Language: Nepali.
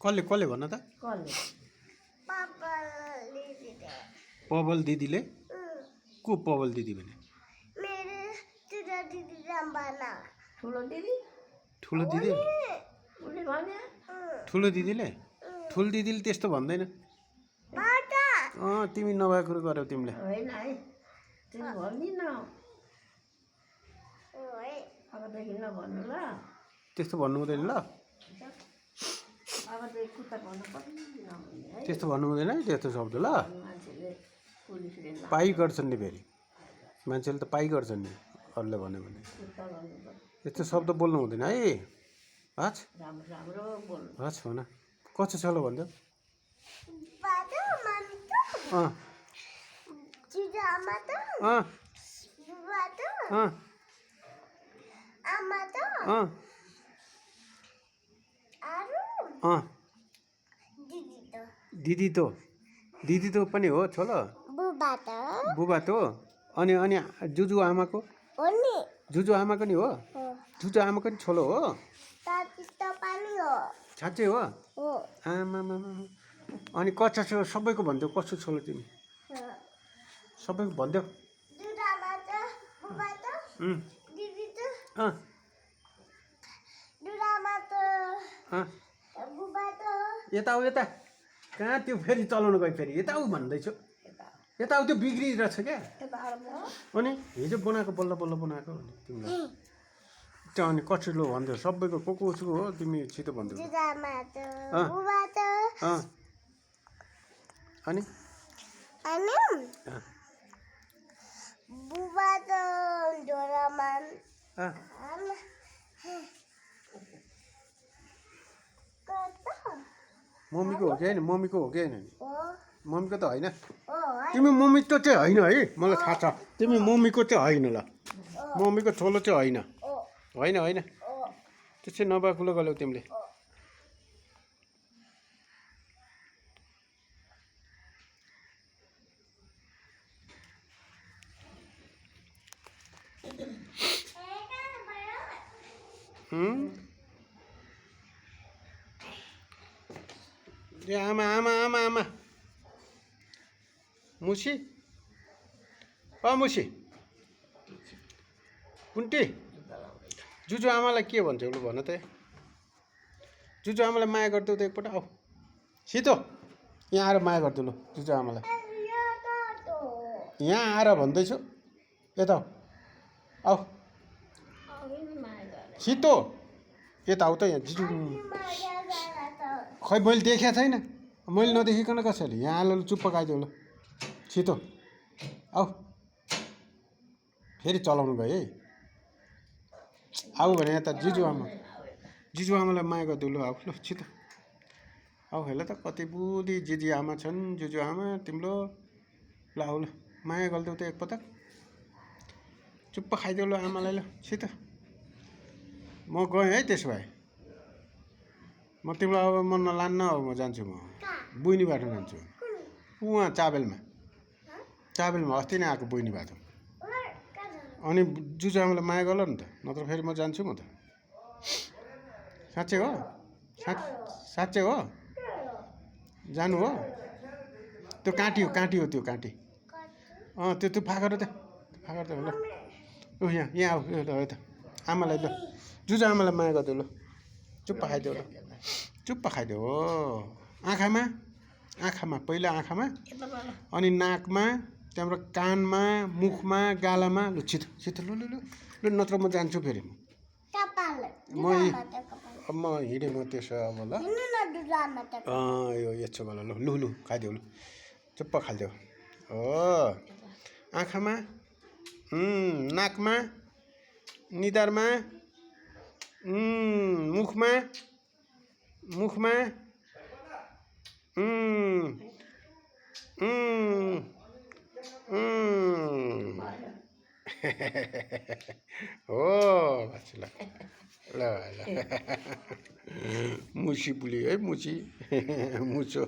कसले कसले भन त पवल दिदीले को पवल दिदी भने ठुलो दिदी ठुलो दिदीले ठुलो दिदीले त्यस्तो भन्दैन तिमी नभएको कुरो गर्यौ तिमीले त्यस्तो भन्नु हुँदैन ल त्यस्तो भन्नु हुँदैन है त्यस्तो शब्द ल पाइ गर्छन् नि फेरि मान्छेले त पाइ गर्छन् नि अरूले भन्यो भने यस्तो शब्द बोल्नु हुँदैन है हस् हस् भन कसो छ ल भन्दै दिदी त पनि हो छोलो बुबा त अनि अनि जुजु आमाको जुजु आमाको नि हो जुजु आमाको नि छोलो हो साँच्चै हो आमा अनि कच्चा छो सबैको भनिदेऊ कसो छोलो तिमी सबैको भनिदेऊ यता आऊ यता कहाँ त्यो फेरि चलाउनु गयो फेरि यता आऊ भन्दैछु यता आऊ त्यो बिग्रिरहेछ क्या अनि हिजो बनाएको बल्ल बल्ल बनाएको तिमीलाई त्यो अनि कचुलो भन्थ्यो सबैको को छु हो तिमी छिटो भन्थ्यौ अनि मम्मीको हो कि होइन मम्मीको हो कि होइन मम्मीको त होइन तिमी मम्मीको चाहिँ होइन है मलाई थाहा छ तिमी मम्मीको चाहिँ होइन ल मम्मीको छोलो चाहिँ होइन होइन होइन त्यसै नभएकुलो गऱ्यौ तिमीले ए आमा आमा आमा आमा मुसी मुसी कुन्टी जुजु आमालाई के भन्छ लु भन त जुजु आमालाई माया गरिदेऊ त एकपल्ट आऊ सितो यहाँ आएर माया गरिदेऊ लु जुजु आमालाई यहाँ आएर भन्दैछु यता आऊ सितो यता आऊ त यहाँ जुजु खै मैले देखेको छैन मैले नदेखिकन कसैले यहाँ आलो चुप्प खाइदेऊ ल छिटो आऊ फेरि चलाउनु भयो है आऊ भने यता जुजु आमालाई माया गरिदेऊ ल आऊ ल छिटो आऊ हेर त कति बुढी जिजी आमा छन् जुजु आमा तिम्रो ल आऊ ल माया गरिदेऊ त एकपटक चुप्प खाइदेऊ ल आमालाई ल छिटो म गएँ है त्यसो भए म तिमीलाई अब मन नलान्न अब म जान्छु म बुइनीबाट जान्छु उहाँ चाबेलमा अस्ति नै आएको बुइनीबाट अनि जुजु आमालाई माया गर नि त नत्र फेरि म जान्छु म त साँच्चै हो साँच्चै हो जानु हो त्यो काँटी हो त्यो काँटी त्यो फागर त ल ऊ यहाँ आऊ यता आमालाई ल जुजु आमालाई माया गरिदेऊ ल चुप्प खाइदेऊ ल चुप्प खाइदेऊ हो आँखामा पहिला आँखामा अनि नाकमा त्यहाँबाट कानमा मुखमा गालामा लु छिटो लु लु लु लु नत्र म जान्छु फेरि म हिँडेँ म त्यसो अब ल यो यस्तो गर ल लु लु खाइदेऊ लु चुप्प खाइदेऊ हो आँखामा नाकमा निधारमा मुखमा हो ल ल ल मुसी बुली है मुसी मुसो